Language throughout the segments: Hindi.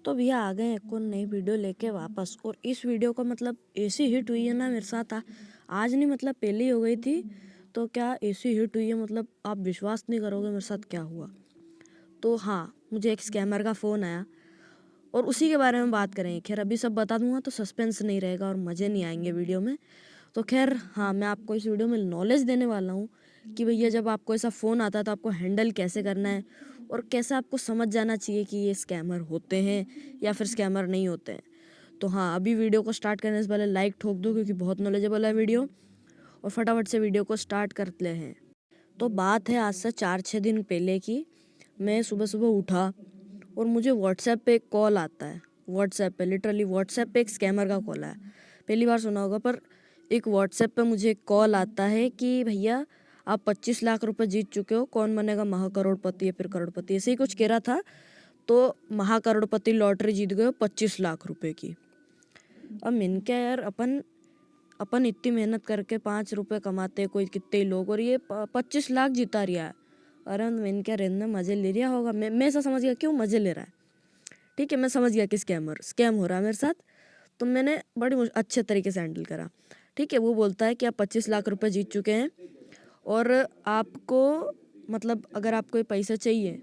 तो भैया आ गए एक और नई वीडियो लेके वापस। और इस वीडियो का मतलब ऐसी हिट हुई है ना मेरे साथ आज नहीं, मतलब पहले ही हो गई थी। तो क्या ऐसी हिट हुई है, मतलब आप विश्वास नहीं करोगे मेरे साथ क्या हुआ। तो हाँ, मुझे एक स्कैमर का फ़ोन आया और उसी के बारे में बात करेंगे। खैर अभी सब बता दूंगा तो सस्पेंस नहीं रहेगा और मज़े नहीं आएंगे वीडियो में। तो खैर हाँ, मैं आपको इस वीडियो में नॉलेज देने वाला हूँ कि भैया जब आपको ऐसा फ़ोन आता है तो आपको हैंडल कैसे करना है और कैसे आपको समझ जाना चाहिए कि ये स्कैमर होते हैं या फिर स्कैमर नहीं होते हैं। तो हाँ, अभी वीडियो को स्टार्ट करने से पहले लाइक ठोक दो क्योंकि बहुत नॉलेजेबल है वीडियो। और फटाफट से वीडियो को स्टार्ट करते हैं। तो बात है आज से 4-6 दिन पहले की। मैं सुबह सुबह उठा और मुझे व्हाट्सएप पे एक कॉल आता है। व्हाट्सएप पे, लिटरली व्हाट्सएप पे एक स्कैमर का कॉल है। पहली बार सुना होगा, पर एक व्हाट्सएप पे मुझे एक कॉल आता है कि भैया आप 25 लाख रुपए जीत चुके हो, कौन बनेगा महाकरोड़पति या फिर करोड़पति, ऐसे ही कुछ कह रहा था। तो महाकरोड़पति लॉटरी जीत गए 25 लाख रुपए की। अब मैंने क्या यार, अपन इतनी मेहनत करके 5 रुपए कमाते कोई कितने लोग, और ये 25 लाख जिता रहा है। अरे मैंने क्या, रहने मज़े ले रहा होगा। मैं ऐसा समझ गया क्यों मज़े ले रहा है। ठीक है, मैं समझ गया कि स्कैम हो रहा है मेरे साथ। तो मैंने बड़ी अच्छे तरीके से हैंडल करा। ठीक है, वो बोलता है कि आप 25 लाख रुपए जीत चुके हैं और आपको मतलब अगर आपको ये पैसा चाहिए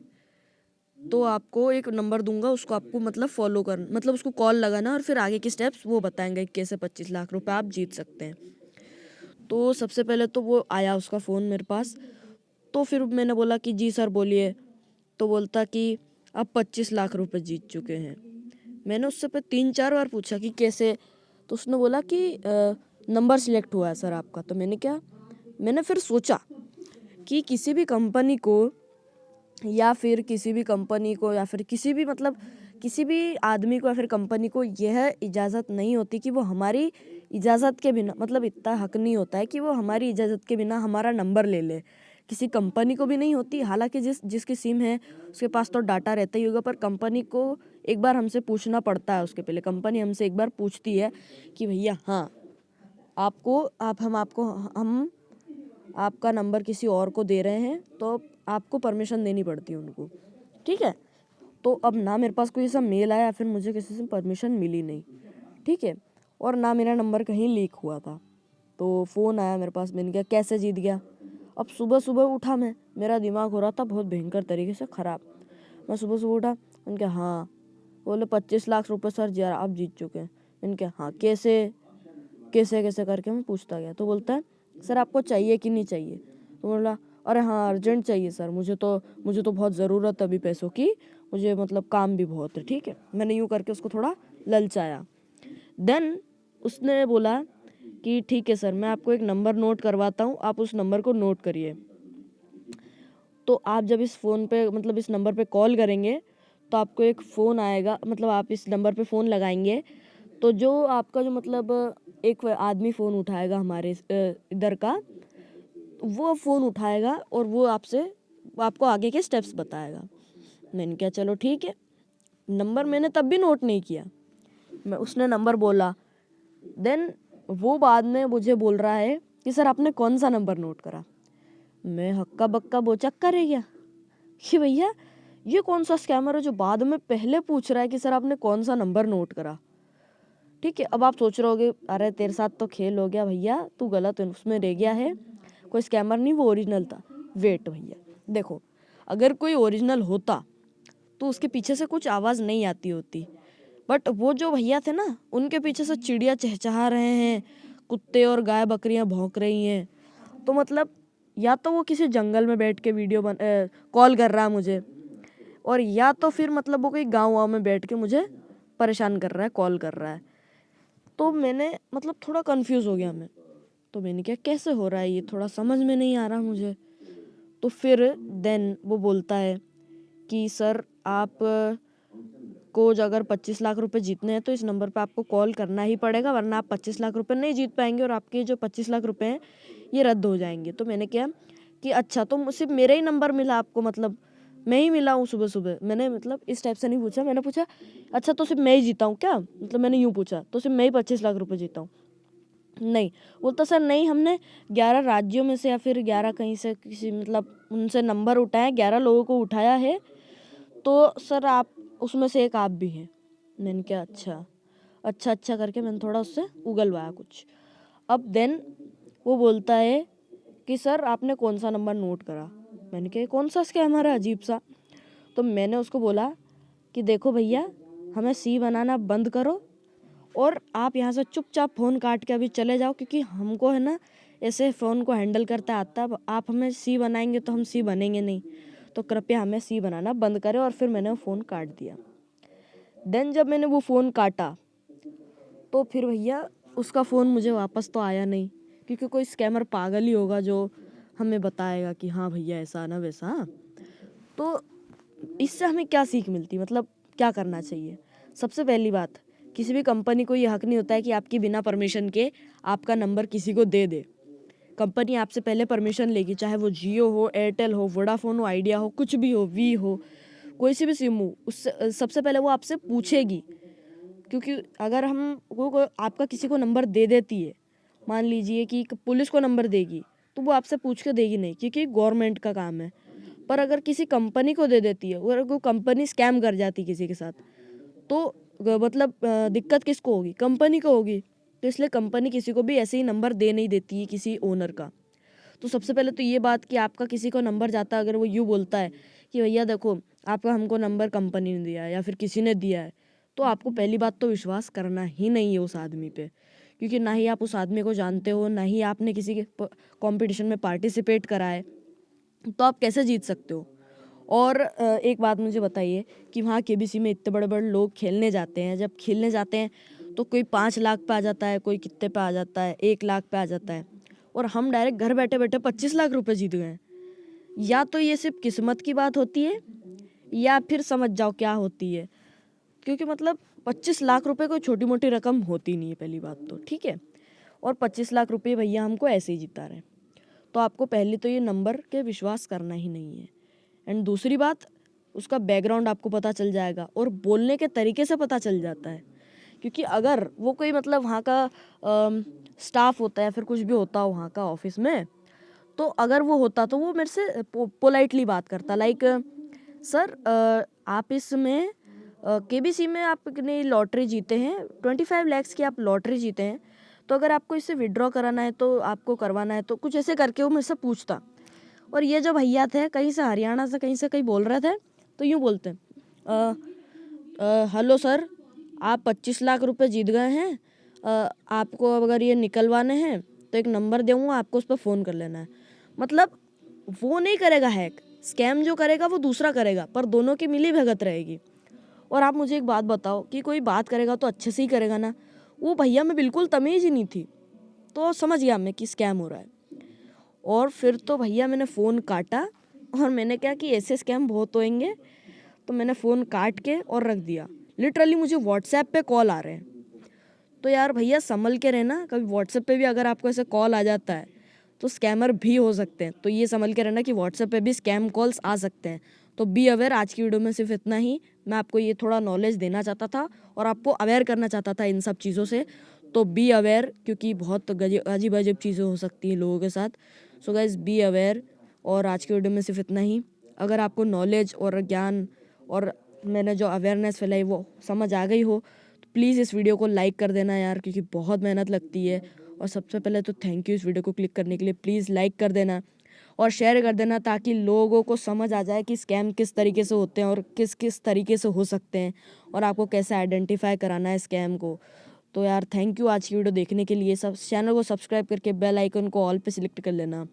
तो आपको एक नंबर दूंगा, उसको आपको मतलब फॉलो कर, मतलब उसको कॉल लगाना और फिर आगे के स्टेप्स वो बताएंगे कि कैसे 25 लाख रुपए आप जीत सकते हैं। तो सबसे पहले तो वो आया उसका फ़ोन मेरे पास। तो फिर मैंने बोला कि जी सर बोलिए। तो बोलता कि आप 25 लाख रुपए जीत चुके हैं। मैंने उससे पे 3-4 बार पूछा कि कैसे। तो उसने बोला कि नंबर सिलेक्ट हुआ है सर आपका। तो मैंने फिर सोचा कि किसी भी कंपनी को या फिर किसी भी कंपनी को या फिर किसी भी मतलब किसी भी आदमी को या फिर कंपनी को यह इजाज़त नहीं होती कि वो हमारी इजाज़त के बिना, मतलब इतना हक नहीं होता है कि वो हमारी इजाज़त के बिना हमारा नंबर ले ले। किसी कंपनी को भी नहीं होती। हालांकि जिसकी सिम है उसके पास तो डाटा रहता ही होगा, पर कंपनी को एक बार हमसे पूछना पड़ता है। उसके पहले कंपनी हमसे एक बार पूछती है कि भैया हाँ, हम आपका नंबर किसी और को दे रहे हैं, तो आपको परमिशन देनी पड़ती है उनको। ठीक है, तो अब ना मेरे पास कोई ऐसा मेल आया, फिर मुझे किसी से परमिशन मिली नहीं। ठीक है, और ना मेरा नंबर कहीं लीक हुआ था। तो फ़ोन आया मेरे पास, मैंने कहा कैसे जीत गया। अब सुबह सुबह उठा मैं, मेरा दिमाग हो रहा था बहुत भयंकर तरीके से ख़राब। मैं सुबह सुबह उठा, मैंने कहा हाँ। बोले 25 लाख रुपए सर जी आप जीत चुके हैं। मैंने कहा हाँ, कैसे कैसे कैसे करके मैं पूछता गया। तो बोलता है सर आपको चाहिए कि नहीं चाहिए। तो बोला अरे हाँ अर्जेंट चाहिए सर, मुझे तो बहुत ज़रूरत है अभी पैसों की, मुझे मतलब काम भी बहुत है। ठीक है, मैंने यूँ करके उसको थोड़ा ललचाया। देन उसने बोला कि ठीक है सर, मैं आपको एक नंबर नोट करवाता हूँ, आप उस नंबर को नोट करिए। तो आप जब इस फ़ोन पे मतलब इस नंबर पे कॉल करेंगे तो आपको एक फ़ोन आएगा, मतलब आप इस नंबर पे फ़ोन लगाएंगे तो जो आपका जो मतलब एक आदमी फ़ोन उठाएगा हमारे इधर का, वो फ़ोन उठाएगा और वो आपको आगे के स्टेप्स बताएगा। मैंने कहा चलो ठीक है। नंबर मैंने तब भी नोट नहीं किया। उसने नंबर बोला। देन वो बाद में मुझे बोल रहा है कि सर आपने कौन सा नंबर नोट करा। मैं हक्का बक्का बोचक्का रह गया कि भैया ये कौन सा स्कैमर है जो बाद में पहले पूछ रहा है कि सर आपने कौन सा नंबर नोट करा। ठीक है, अब आप सोच रहे होगे अरे तेरे साथ तो खेल हो गया भैया, तू गलत उसमें रह गया है, कोई स्कैमर नहीं, वो ओरिजिनल था। वेट भैया, देखो अगर कोई ओरिजिनल होता तो उसके पीछे से कुछ आवाज़ नहीं आती होती। बट वो जो भैया थे ना, उनके पीछे से चिड़िया चहचहा रहे हैं, कुत्ते और गाय बकरियां भौंक रही हैं। तो मतलब या तो वो किसी जंगल में बैठ के कॉल कर रहा है मुझे, और या तो फिर मतलब वो कोई गाँव में बैठ के मुझे परेशान कर रहा है, कॉल कर रहा है। तो मैंने मतलब थोड़ा कंफ्यूज हो गया मैं। तो मैंने क्या कैसे हो रहा है ये, थोड़ा समझ में नहीं आ रहा मुझे। तो फिर देन वो बोलता है कि सर आप को अगर 25 लाख रुपए जीतने हैं तो इस नंबर पे आपको कॉल करना ही पड़ेगा, वरना आप 25 लाख रुपए नहीं जीत पाएंगे और आपके जो 25 लाख रुपए हैं ये रद्द हो जाएंगे। तो मैंने क्या कि अच्छा, तो सिर्फ मेरा ही नंबर मिला आपको, मतलब मैं ही मिला हूँ सुबह सुबह। मैंने मतलब इस टाइप से नहीं पूछा, मैंने पूछा अच्छा तो सिर्फ मैं ही जीता हूँ क्या, मतलब मैंने यूँ पूछा तो सिर्फ मैं ही 25 लाख रुपए जीता हूँ। नहीं, बोलता सर नहीं, हमने 11 राज्यों में से या फिर 11 कहीं से किसी मतलब उनसे नंबर उठाया, 11 लोगों को उठाया है, तो सर आप उसमें से एक आप भी हैं। मैंने कहा अच्छा करके मैंने थोड़ा उससे उगलवाया कुछ। अब देन वो बोलता है कि सर आपने कौन सा नंबर नोट करा। मैंने कहा कौन सा स्कैमर है अजीब सा। तो मैंने उसको बोला कि देखो भैया, हमें सी बनाना बंद करो और आप यहाँ से चुपचाप फ़ोन काट के अभी चले जाओ, क्योंकि हमको है ना ऐसे फ़ोन को हैंडल करता आता है। आप हमें सी बनाएंगे तो हम सी बनेंगे नहीं, तो कृपया हमें सी बनाना बंद करें। और फिर मैंने वो फ़ोन काट दिया। देन जब मैंने वो फ़ोन काटा तो फिर भैया उसका फ़ोन मुझे वापस तो आया नहीं, क्योंकि कोई स्कैमर पागल ही होगा जो हमें बताएगा कि हाँ भैया ऐसा ना वैसा। तो इससे हमें क्या सीख मिलती, मतलब क्या करना चाहिए? सबसे पहली बात, किसी भी कंपनी को ये हक नहीं होता है कि आपकी बिना परमिशन के आपका नंबर किसी को दे दे। कंपनी आपसे पहले परमिशन लेगी, चाहे वो जियो हो, एयरटेल हो, वोडाफोन हो, आइडिया हो, कुछ भी हो, वी हो, कोई सी भी सिम हो, उससे सबसे पहले वो आपसे पूछेगी। क्योंकि अगर हम वो आपका किसी को नंबर दे देती है, मान लीजिए कि पुलिस को नंबर देगी, तो वो आपसे पूछ के देगी नहीं, क्योंकि गवर्नमेंट का काम है। पर अगर किसी कंपनी को दे देती है और वो कंपनी स्कैम कर जाती किसी के साथ, तो मतलब दिक्कत किसको होगी? कंपनी को होगी। तो इसलिए कंपनी किसी को भी ऐसे ही नंबर दे नहीं देती है किसी ओनर का। तो सबसे पहले तो ये बात कि आपका किसी को नंबर जाता है, अगर वो यूँ बोलता है कि भैया देखो आपका हमको नंबर कंपनी ने दिया है या फिर किसी ने दिया है, तो आपको पहली बात तो विश्वास करना ही नहीं है उस आदमी पे, क्योंकि ना ही आप उस आदमी को जानते हो, ना ही आपने किसी के कंपटीशन में पार्टिसिपेट करा है, तो आप कैसे जीत सकते हो? और एक बात मुझे बताइए कि वहाँ केबीसी में इतने बड़े बड़े लोग खेलने जाते हैं, जब खेलने जाते हैं तो कोई 5 लाख पे आ जाता है, कोई कितने पे आ जाता है, 1 लाख पे आ जाता है, और हम डायरेक्ट घर बैठे बैठे 25 लाख रुपए जीत गए हैं। या तो ये सिर्फ किस्मत की बात होती है, या फिर समझ जाओ क्या होती है, क्योंकि मतलब 25 लाख रुपए कोई छोटी मोटी रकम होती नहीं है, पहली बात तो, ठीक है। और 25 लाख रुपये भैया हमको ऐसे ही जिता रहे हैं। तो आपको पहले तो ये नंबर के विश्वास करना ही नहीं है। एंड दूसरी बात, उसका बैकग्राउंड आपको पता चल जाएगा और बोलने के तरीके से पता चल जाता है, क्योंकि अगर वो कोई मतलब वहाँ का स्टाफ होता है या फिर कुछ भी होता हो वहाँ का ऑफिस में, तो अगर वो होता तो वो मेरे से पोलाइटली बात करता, लाइक सर आप इसमें केबीसी में आपने लॉटरी जीते हैं, 25 lakhs की आप लॉटरी जीते हैं, तो अगर आपको इससे विड्रॉ कराना है तो आपको करवाना है, तो कुछ ऐसे करके वो मुझसे पूछता। और ये जो भैया थे कहीं से हरियाणा से कहीं बोल रहे थे, तो यूँ बोलते हेलो सर, आप 25 लाख रुपए जीत गए हैं, आपको अगर ये निकलवाने हैं तो एक नंबर दूँगा, आपको उस पर फ़ोन कर लेना है। मतलब वो नहीं करेगा हैक, स्कैम जो करेगा वो दूसरा करेगा, पर दोनों की मिली भगत रहेगी। और आप मुझे एक बात बताओ कि कोई बात करेगा तो अच्छे से ही करेगा ना? वो भैया में बिल्कुल तमीज़ ही नहीं थी, तो समझ गया मैं कि स्कैम हो रहा है। और फिर तो भैया मैंने फ़ोन काटा, और मैंने क्या कि ऐसे स्कैम बहुत होएंगे, तो मैंने फ़ोन काट के और रख दिया। लिटरली मुझे व्हाट्सएप पे कॉल आ रहे हैं, तो यार भैया संभल के रहना। कभी व्हाट्सएप पे भी अगर आपको ऐसे कॉल आ जाता है तो स्कैमर भी हो सकते हैं, तो ये संभल के रहना कि व्हाट्सएप पे भी स्कैम कॉल्स आ सकते हैं। तो बी अवेयर। आज की वीडियो में सिर्फ इतना ही, मैं आपको ये थोड़ा नॉलेज देना चाहता था और आपको अवेयर करना चाहता था इन सब चीज़ों से। तो बी अवेयर, क्योंकि बहुत अजीब अजीब चीज़ें हो सकती हैं लोगों के साथ। So guys be aware. और आज की वीडियो में सिर्फ इतना ही। अगर आपको नॉलेज और ज्ञान और मैंने जो अवेयरनेस फैलाई वो समझ आ गई हो, तो प्लीज़ इस वीडियो को लाइक कर देना यार, क्योंकि बहुत मेहनत लगती है। और सबसे पहले तो थैंक यू इस वीडियो को क्लिक करने के लिए। प्लीज़ लाइक कर देना और शेयर कर देना, ताकि लोगों को समझ आ जाए कि स्कैम किस तरीके से होते हैं और किस किस तरीके से हो सकते हैं, और आपको कैसे आइडेंटिफाई कराना है स्कैम को। तो यार थैंक यू आज की वीडियो देखने के लिए। सब चैनल को सब्सक्राइब करके बेल आइकन को ऑल पे सिलेक्ट कर लेना।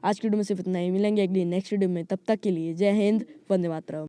आज की वीडियो में सिर्फ इतना ही, मिलेंगे अगली नेक्स्ट वीडियो में। तब तक के लिए जय हिंद, वंदे मातरम।